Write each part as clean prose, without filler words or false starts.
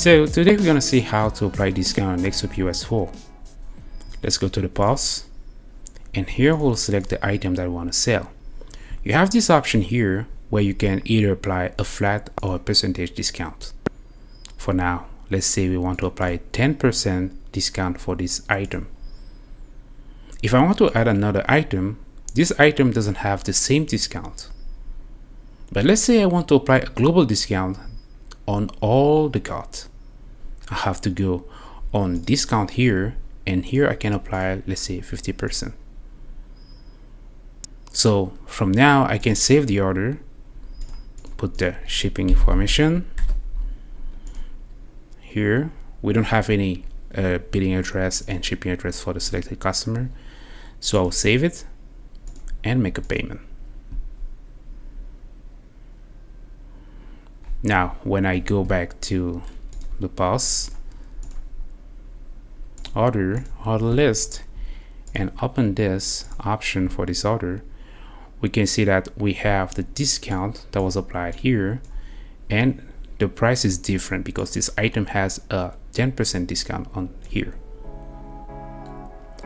So today we're going to see how to apply discount on NexoPOS 4. Let's go to the POS, and here we'll select the item that we want to sell. You have this option here where you can either apply a flat or a percentage discount. For now, let's say we want to apply 10% discount for this item. If I want to add another item, this item doesn't have the same discount. But let's say I want to apply a global discount on all the cards. I have to go on discount here, and here I can apply, let's say, 50%. So from now I can save the order, put the shipping information. Here we don't have any billing address and shipping address for the selected customer, so I'll save it and make a payment. Now when I go back to the POS, order list, and open this option for this order, we can see that we have the discount that was applied here, and the price is different because this item has a 10% discount on here.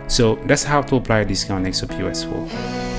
So that's how to apply a discount on NexoPOS 4.